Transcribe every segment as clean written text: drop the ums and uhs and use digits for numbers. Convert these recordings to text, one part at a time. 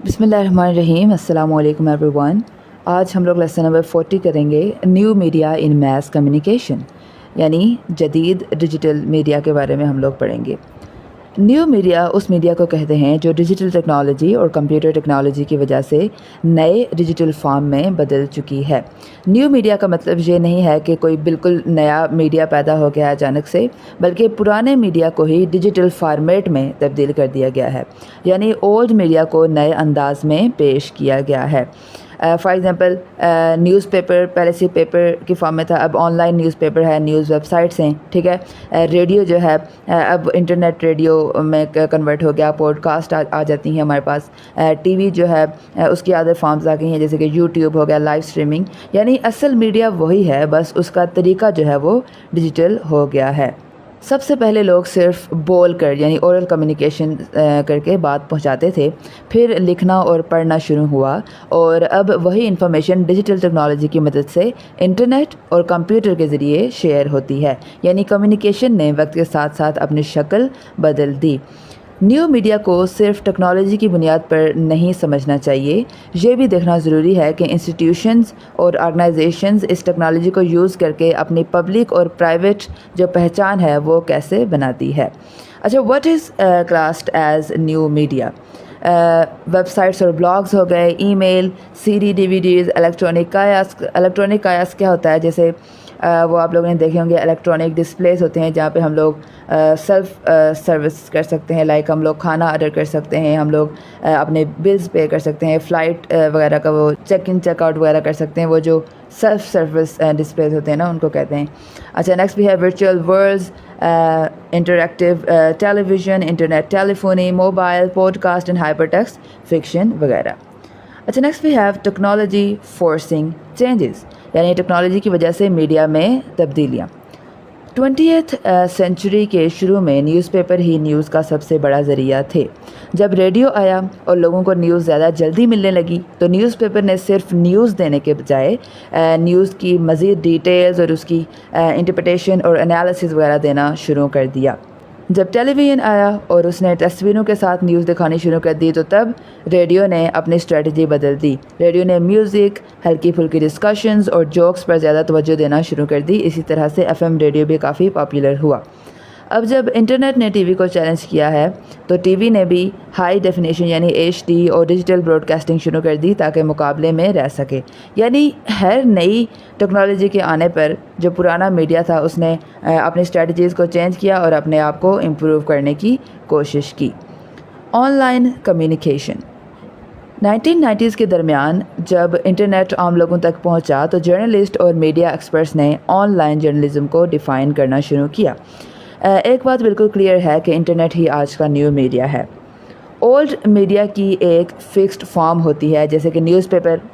بسم اللہ الرحمن الرحیم. السلام علیکم ایوری ون. آج ہم لوگ لیسن نمبر 40 کریں گے new media in mass communication, یعنی جدید ڈیجیٹل میڈیا کے بارے میں ہم لوگ پڑھیں گے. نیو میڈیا اس میڈیا کو کہتے ہیں جو ڈیجیٹل ٹیکنالوجی اور کمپیوٹر ٹیکنالوجی کی وجہ سے نئے ڈیجیٹل فارم میں بدل چکی ہے. نیو میڈیا کا مطلب یہ نہیں ہے کہ کوئی بالکل نیا میڈیا پیدا ہو گیا اچانک سے، بلکہ پرانے میڈیا کو ہی ڈیجیٹل فارمیٹ میں تبدیل کر دیا گیا ہے، یعنی اولڈ میڈیا کو نئے انداز میں پیش کیا گیا ہے. فار ایگزامپل نیوز پیپر پہلے سے پیپر کی فارم میں تھا، اب آن لائن نیوز پیپر ہے، نیوز ویب سائٹس ہیں، ٹھیک ہے. ریڈیو جو ہے اب انٹرنیٹ ریڈیو میں کنورٹ ہو گیا، پوڈ کاسٹ آ جاتی ہیں ہمارے پاس. ٹی وی جو ہے اس کی ادر فارمز آ گئی ہیں، جیسے کہ یوٹیوب ہو گیا، لائیو اسٹریمنگ. یعنی اصل میڈیا وہی ہے، بس اس کا طریقہ جو ہے وہ ڈیجیٹل ہو گیا ہے. سب سے پہلے لوگ صرف بول کر یعنی اورل کمیونیکیشن کر کے بات پہنچاتے تھے، پھر لکھنا اور پڑھنا شروع ہوا، اور اب وہی انفارمیشن ڈیجیٹل ٹیکنالوجی کی مدد سے انٹرنیٹ اور کمپیوٹر کے ذریعے شیئر ہوتی ہے. یعنی کمیونیکیشن نے وقت کے ساتھ ساتھ اپنی شکل بدل دی. نیو میڈیا کو صرف ٹیکنالوجی کی بنیاد پر نہیں سمجھنا چاہیے، یہ بھی دیکھنا ضروری ہے کہ انسٹیٹیوشنز اور آرگنائزیشنز اس ٹیکنالوجی کو یوز کر کے اپنی پبلک اور پرائیویٹ جو پہچان ہے وہ کیسے بناتی ہے. اچھا، what is classed as new media? Web sites اور بلاگز ہو گئے، email, C D V Ds, electronic کایاسک کیا ہوتا ہے؟ جیسے وہ آپ لوگوں نے دیکھے ہوں گے، الیکٹرانک ڈسپلیز ہوتے ہیں جہاں پہ ہم لوگ سیلف سروس کر سکتے ہیں، لائک ہم لوگ کھانا آرڈر کر سکتے ہیں، ہم لوگ اپنے بلز پے کر سکتے ہیں، فلائٹ وغیرہ کا وہ چیک ان چیک آؤٹ وغیرہ کر سکتے ہیں. وہ جو سیلف سروس ڈسپلیز ہوتے ہیں نا، ان کو کہتے ہیں. اچھا، نیکسٹ بھی ہے virtual worlds, interactive television, internet telephony, mobile, podcast and hypertext fiction وغیرہ. اچھا، next we have technology forcing changes, یعنی ٹیکنالوجی کی وجہ سے میڈیا میں تبدیلیاں. 20th سینچری کے شروع میں نیوز پیپر ہی نیوز کا سب سے بڑا ذریعہ تھے. جب ریڈیو آیا اور لوگوں کو نیوز زیادہ جلدی ملنے لگی تو نیوز پیپر نے صرف نیوز دینے کے بجائے نیوز کی مزید ڈیٹیلز اور اس کی انٹرپریٹیشن اور انالیسز وغیرہ دینا شروع کر دیا. جب ٹیلی ویژن آیا اور اس نے تصویروں کے ساتھ نیوز دکھانی شروع کر دی تو تب ریڈیو نے اپنی اسٹریٹجی بدل دی. ریڈیو نے میوزک، ہلکی پھلکی ڈسکشنز اور جوکس پر زیادہ توجہ دینا شروع کر دی. اسی طرح سے ایف ایم ریڈیو بھی کافی پاپولر ہوا. اب جب انٹرنیٹ نے ٹی وی کو چیلنج کیا ہے تو ٹی وی نے بھی ہائی ڈیفینیشن یعنی HD اور ڈیجیٹل براڈ کاسٹنگ شروع کر دی تاکہ مقابلے میں رہ سکے. یعنی ہر نئی ٹیکنالوجی کے آنے پر جو پرانا میڈیا تھا اس نے اپنی اسٹریٹجیز کو چینج کیا اور اپنے آپ کو امپروو کرنے کی کوشش کی. آن لائن کمیونیکیشن 1990s کے درمیان جب انٹرنیٹ عام لوگوں تک پہنچا تو جرنلسٹ اور میڈیا ایکسپرٹس نے آن لائن جرنلزم کو ڈیفائن کرنا شروع کیا. ایک بات بالکل کلیئر ہے کہ انٹرنیٹ ہی آج کا نیو میڈیا ہے. اولڈ میڈیا کی ایک فکسڈ فارم ہوتی ہے، جیسے کہ نیوز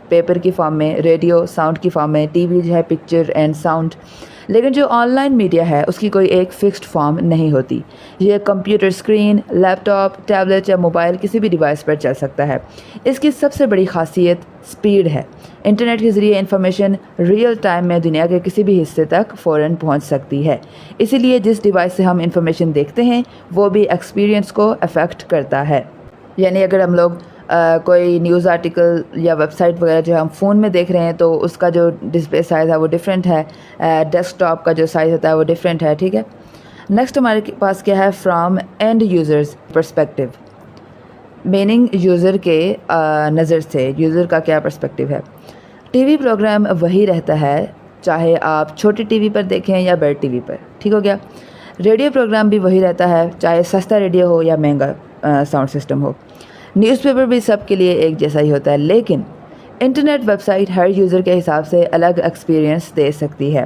پیپر کی فارم میں، ریڈیو ساؤنڈ کی فارم میں، ٹی وی جو ہے پکچر اینڈ ساؤنڈ. لیکن جو آن لائن میڈیا ہے اس کی کوئی ایک فکسڈ فارم نہیں ہوتی. یہ کمپیوٹر اسکرین، لیپ ٹاپ، ٹیبلٹ یا موبائل کسی بھی ڈیوائس پر چل سکتا ہے. اس کی سب سے بڑی خاصیت سپیڈ ہے. انٹرنیٹ کے ذریعے انفارمیشن ریئل ٹائم میں دنیا کے کسی بھی حصے تک فوراً پہنچ سکتی ہے. اسی لیے جس ڈیوائس سے ہم انفارمیشن دیکھتے ہیں وہ بھی ایکسپیرینس کو افیکٹ کرتا ہے. یعنی اگر ہم لوگ کوئی نیوز آرٹیکل یا ویب سائٹ وغیرہ جو ہم فون میں دیکھ رہے ہیں تو اس کا جو ڈسپلے سائز ہے وہ ڈیفرنٹ ہے، ڈیسک ٹاپ کا جو سائز ہوتا ہے وہ ڈیفرنٹ ہے، ٹھیک ہے. نیکسٹ ہمارے پاس کیا ہے؟ From and users perspective, meaning user کے نظر سے یوزر کا کیا پرسپیکٹیو ہے. ٹی وی پروگرام وہی رہتا ہے چاہے آپ چھوٹی ٹی وی پر دیکھیں یا بڑی ٹی وی پر، ٹھیک ہو گیا. ریڈیو پروگرام بھی وہی رہتا ہے چاہے سستا ریڈیو ہو یا مہنگا ساؤنڈ سسٹم ہو. نیوز پیپر بھی سب کے لیے ایک جیسا ہی ہوتا ہے، لیکن انٹرنیٹ ویب سائٹ ہر یوزر کے حساب سے الگ ایکسپیرینس دے سکتی ہے.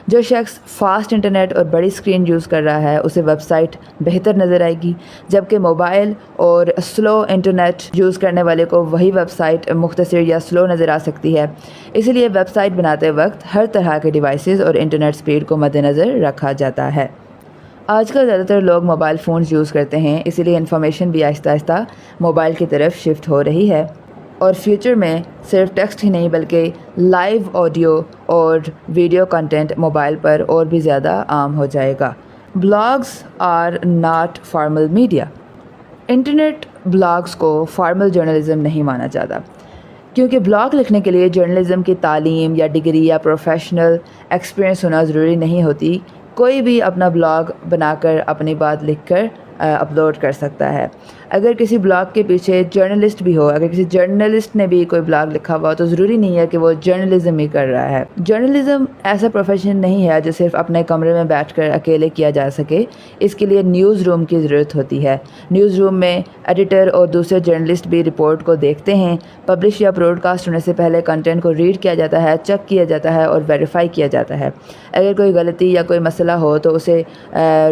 جو شخص فاسٹ انٹرنیٹ اور بڑی اسکرین یوز کر رہا ہے اسے ویب سائٹ بہتر نظر آئے گی، جبکہ موبائل اور سلو انٹرنیٹ یوز کرنے والے کو وہی ویب سائٹ مختصر یا سلو نظر آ سکتی ہے. اسی لیے ویب سائٹ بناتے وقت ہر طرح کے ڈیوائسز اور انٹرنیٹ سپیڈ کو مد نظر رکھا جاتا ہے. آج کل زیادہ تر لوگ موبائل فونز یوز کرتے ہیں، اسی لیے انفارمیشن بھی آہستہ آہستہ موبائل کی طرف شفٹ ہو رہی ہے. اور فیوچر میں صرف ٹیکسٹ ہی نہیں بلکہ لائیو آڈیو اور ویڈیو کنٹینٹ موبائل پر اور بھی زیادہ عام ہو جائے گا. Blogs are not formal media. Internet blogs کو فارمل جرنلزم نہیں مانا جاتا، کیونکہ بلاگ لکھنے کے لیے جرنلزم کی تعلیم یا ڈگری یا پروفیشنل ایکسپیرئنس ہونا ضروری نہیں ہوتی۔ کوئی بھی اپنا بلاگ بنا کر اپنی بات لکھ کر اپلوڈ کر سکتا ہے۔ اگر کسی بلاگ کے پیچھے جرنلسٹ بھی ہو، اگر کسی جرنلسٹ نے بھی کوئی بلاگ لکھا ہوا تو ضروری نہیں ہے کہ وہ جرنلزم ہی کر رہا ہے۔ جرنلزم ایسا پروفیشن نہیں ہے جو صرف اپنے کمرے میں بیٹھ کر اکیلے کیا جا سکے، اس کے لیے نیوز روم کی ضرورت ہوتی ہے۔ نیوز روم میں ایڈیٹر اور دوسرے جرنلسٹ بھی رپورٹ کو دیکھتے ہیں۔ پبلش یا براڈ کاسٹ ہونے سے پہلے کنٹینٹ کو ریڈ کیا جاتا ہے، چیک کیا جاتا ہے اور ویریفائی کیا جاتا ہے۔ اگر کوئی غلطی یا کوئی مسئلہ ہو تو اسے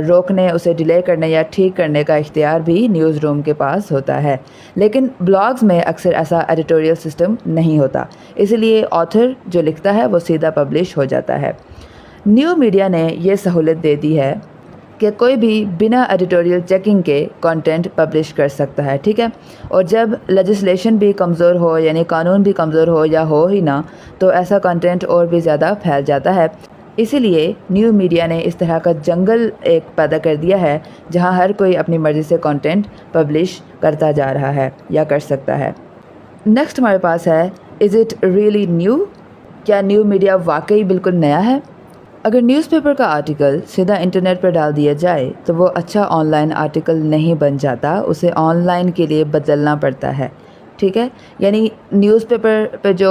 روکنے، اسے ڈیلے کرنے یا ٹھیک کرنے کا اختیار بھی نیوز روم کے پاس ہوتا ہے۔ لیکن بلاگز میں اکثر ایسا ایڈیٹوریل سسٹم نہیں ہوتا، اس لیے آتھر جو لکھتا ہے وہ سیدھا پبلش ہو جاتا ہے۔ نیو میڈیا نے یہ سہولت دے دی ہے کہ کوئی بھی بنا ایڈیٹوریل چیکنگ کے کنٹینٹ پبلش کر سکتا ہے، ٹھیک ہے۔ اور جب لیجسلیشن بھی کمزور ہو، یعنی قانون بھی کمزور ہو یا ہو ہی نہ، تو ایسا کنٹینٹ اور بھی زیادہ پھیل جاتا ہے۔ اسی لیے نیو میڈیا نے اس طرح کا جنگل ایک پیدا کر دیا ہے جہاں ہر کوئی اپنی مرضی سے کنٹینٹ پبلش کرتا جا رہا ہے یا کر سکتا ہے۔ نیکسٹ ہمارے پاس ہے از اٹ ریئلی نیو؟ کیا نیو میڈیا واقعی بالکل نیا ہے؟ اگر نیوز پیپر کا آرٹیکل سیدھا انٹرنیٹ پر ڈال دیا جائے تو وہ اچھا آن لائن آرٹیکل نہیں بن جاتا، اسے آن لائن کے لیے بدلنا پڑتا ہے، ٹھیک ہے۔ یعنی نیوز پیپر پہ جو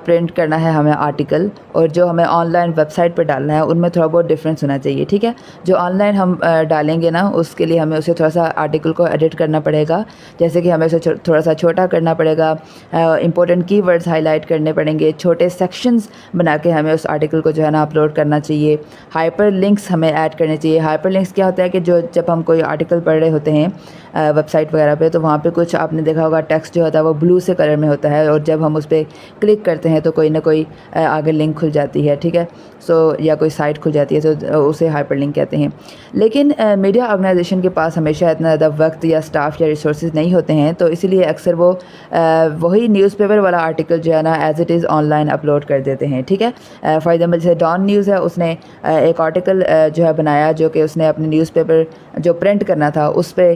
پرنٹ کرنا ہے ہمیں آرٹیکل، اور جو ہمیں آن لائن ویب سائٹ پہ ڈالنا ہے ان میں تھوڑا بہت ڈفرینس ہونا چاہیے، ٹھیک ہے۔ جو آن لائن ہم ڈالیں گے نا، اس کے لیے ہمیں اسے تھوڑا سا آرٹیکل کو ایڈٹ کرنا پڑے گا، جیسے کہ ہمیں اسے تھوڑا سا چھوٹا کرنا پڑے گا، امپورٹنٹ کی ورڈز ہائی لائٹ کرنے پڑیں گے، چھوٹے سیکشنز بنا کے ہمیں اس آرٹیکل کو جو ہے نا اپلوڈ کرنا چاہیے۔ ہائپر لنکس ہمیں ایڈ کرنے چاہیے۔ ہائپر لنکس کیا ہوتا ہے کہ جب ہم کوئی آرٹیکل پڑھ رہے ہوتے ہیں ویب سائٹ وغیرہ پہ، تو وہاں پہ کچھ آپ نے دیکھا ہوگا ٹیکسٹ جو ہوتا ہے وہ بلو سے کلر میں ہوتا ہے، اور جب ہم اس پہ کلک کرتے ہیں تو کوئی نہ کوئی آگے لنک کھل جاتی ہے، ٹھیک ہے، یا کوئی سائٹ کھل جاتی ہے، تو اسے ہائپر لنک کہتے ہیں۔ لیکن میڈیا آرگنائزیشن کے پاس ہمیشہ اتنا زیادہ وقت یا اسٹاف یا ریسورسز نہیں ہوتے ہیں، تو اسی لیے اکثر وہ وہی نیوز پیپر والا آرٹیکل جو ہے نا as it is on line upload کر دیتے ہیں، ٹھیک ہے۔ فار ایگزامپل جیسے ڈان نیوز ہے، اس نے ایک آرٹیکل جو ہے بنایا جو کہ اس نے اپنے نیوز پیپر جو پرنٹ کرنا تھا اس پہ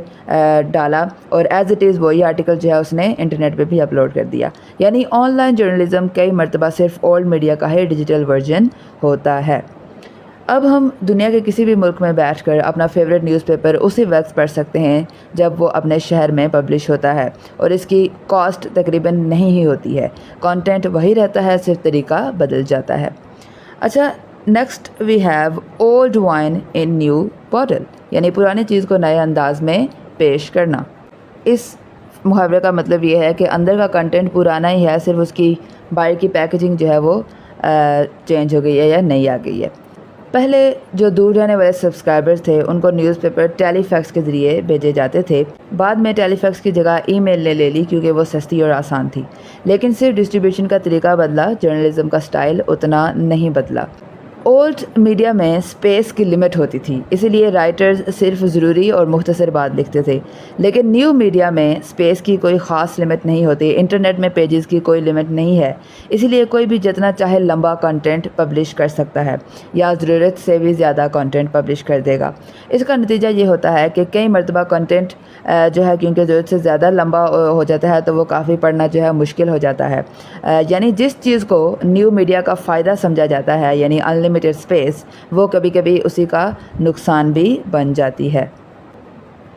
ڈالا، اور ایز اٹ از وہی آرٹیکل جو ہے اس نے انٹرنیٹ پہ بھی اپلوڈ کر دیا۔ یعنی آن لائن جرنلزم کئی مرتبہ صرف اولڈ میڈیا کا ہی ڈیجیٹل ورژن ہوتا ہے۔ اب ہم دنیا کے کسی بھی ملک میں بیٹھ کر اپنا فیوریٹ نیوز پیپر اسی وقت پڑھ سکتے ہیں جب وہ اپنے شہر میں پبلش ہوتا ہے، اور اس کی کاسٹ تقریباً نہیں ہی ہوتی ہے، کنٹینٹ وہی رہتا ہے، صرف طریقہ بدل جاتا ہے۔ اچھا، next we have old wine in new bottle, یعنی پرانی چیز کو نئے انداز میں پیش کرنا۔ اس محاورے کا مطلب یہ ہے کہ اندر کا کنٹینٹ پرانا ہی ہے، صرف اس کی باہر کی پیکیجنگ جو ہے وہ چینج ہو گئی ہے یا نئی آ گئی ہے۔ پہلے جو دور رہنے والے سبسکرائبرز تھے ان کو نیوز پیپر ٹیلی فیکس کے ذریعے بھیجے جاتے تھے، بعد میں ٹیلی فیکس کی جگہ ای میل نے لے لی کیونکہ وہ سستی اور آسان تھی، لیکن صرف ڈسٹریبیوشن کا طریقہ بدلا، جرنلزم کا سٹائل اتنا نہیں بدلا۔ اولڈ میڈیا میں سپیس کی لمٹ ہوتی تھی، اسی لیے رائٹرز صرف ضروری اور مختصر بات لکھتے تھے، لیکن نیو میڈیا میں سپیس کی کوئی خاص لمٹ نہیں ہوتی، انٹرنیٹ میں پیجز کی کوئی لمٹ نہیں ہے، اسی لیے کوئی بھی جتنا چاہے لمبا کنٹینٹ پبلش کر سکتا ہے یا ضرورت سے بھی زیادہ کنٹینٹ پبلش کر دے گا۔ اس کا نتیجہ یہ ہوتا ہے کہ کئی مرتبہ کنٹینٹ جو ہے کیونکہ ضرورت سے زیادہ لمبا ہو جاتا ہے تو وہ کافی پڑھنا جو ہے مشکل ہو جاتا ہے۔ یعنی جس چیز کو نیو میڈیا کا فائدہ سمجھا جاتا ہے، یعنی انلمیٹڈ اسپیس، وہ کبھی کبھی اسی کا نقصان بھی بن جاتی ہے۔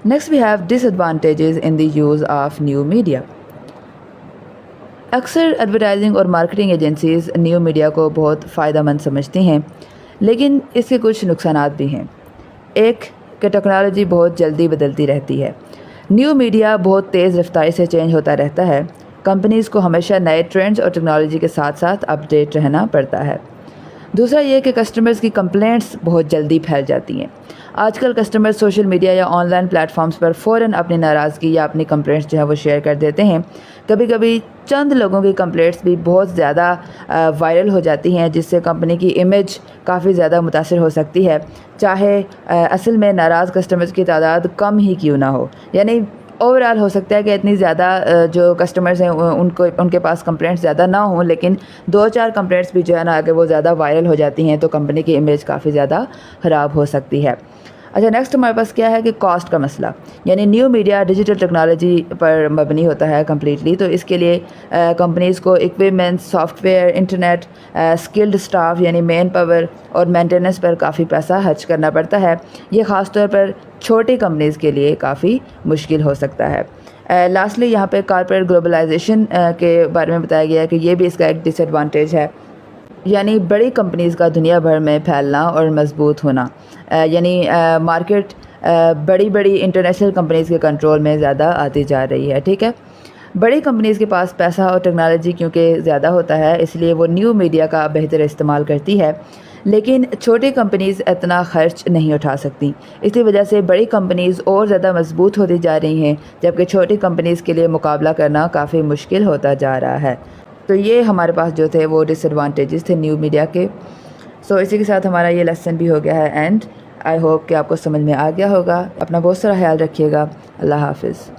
Next we have disadvantages in the use of new media. اکثر ایڈورٹائزنگ اور مارکیٹنگ ایجنسیز نیو میڈیا کو بہت فائدہ مند سمجھتی ہیں، لیکن اس کے کچھ نقصانات بھی ہیں۔ ایک کہ ٹیکنالوجی بہت جلدی بدلتی رہتی ہے، نیو میڈیا بہت تیز رفتاری سے چینج ہوتا رہتا ہے، کمپنیز کو ہمیشہ نئے ٹرینڈز اور ٹیکنالوجی کے ساتھ ساتھ اپ ڈیٹ رہنا پڑتا ہے۔ دوسرا یہ کہ کسٹمرز کی کمپلینٹس بہت جلدی پھیل جاتی ہیں۔ آج کل کسٹمر سوشل میڈیا یا آن لائن پلیٹ فارمز پر فوراً اپنی ناراضگی یا اپنی کمپلینٹس جو ہے وہ شیئر کر دیتے ہیں۔ کبھی کبھی چند لوگوں کی کمپلینٹس بھی بہت زیادہ وائرل ہو جاتی ہیں، جس سے کمپنی کی امیج کافی زیادہ متاثر ہو سکتی ہے، چاہے اصل میں ناراض کسٹمرز کی تعداد کم ہی کیوں نہ ہو۔ یعنی اوور آل ہو سکتا ہے کہ اتنی زیادہ جو کسٹمرز ہیں ان کے پاس کمپلینٹس زیادہ نہ ہوں، لیکن 2-4 کمپلینٹس بھی جو ہے نا اگر وہ زیادہ وائرل ہو جاتی ہیں تو کمپنی کی امیج کافی زیادہ خراب ہو سکتی ہے۔ اچھا نیکسٹ ہمارے پاس کیا ہے کہ کاسٹ کا مسئلہ، یعنی نیو میڈیا ڈیجیٹل ٹیکنالوجی پر مبنی ہوتا ہے کمپلیٹلی، تو اس کے لیے کمپنیز کو equipments, soft where, internet, skilled staff یعنی مین پاور اور مینٹیننس پر کافی پیسہ خرچ کرنا پڑتا ہے۔ یہ خاص طور پر چھوٹی کمپنیز کے لیے کافی مشکل ہو سکتا ہے۔ لاسٹلی یہاں پہ کارپوریٹ گلوبلائزیشن کے بارے میں بتایا گیا ہے کہ یہ بھی اس کا ایک ڈس ایڈوانٹیج ہے، یعنی بڑی کمپنیز کا دنیا بھر میں پھیلنا اور مضبوط ہونا، یعنی مارکیٹ بڑی انٹرنیشنل کمپنیز کے کنٹرول میں زیادہ آتی جا رہی ہے، ٹھیک ہے۔ بڑی کمپنیز کے پاس پیسہ اور ٹیکنالوجی کیونکہ زیادہ ہوتا ہے، اس لیے وہ نیو میڈیا کا بہتر استعمال کرتی ہے، لیکن چھوٹی کمپنیز اتنا خرچ نہیں اٹھا سکتی۔ اس کی وجہ سے بڑی کمپنیز اور زیادہ مضبوط ہوتی جا رہی ہیں، جبکہ چھوٹی کمپنیز کے لیے مقابلہ کرنا کافی مشکل ہوتا جا رہا ہے۔ تو یہ ہمارے پاس جو تھے وہ ڈس ایڈوانٹیجز تھے نیو میڈیا کے۔ سو اسی کے ساتھ ہمارا یہ لیسن بھی ہو گیا ہے اینڈ آئی ہوپ کہ آپ کو سمجھ میں آ گیا ہوگا۔ اپنا بہت سارا خیال رکھیے گا۔ اللہ حافظ۔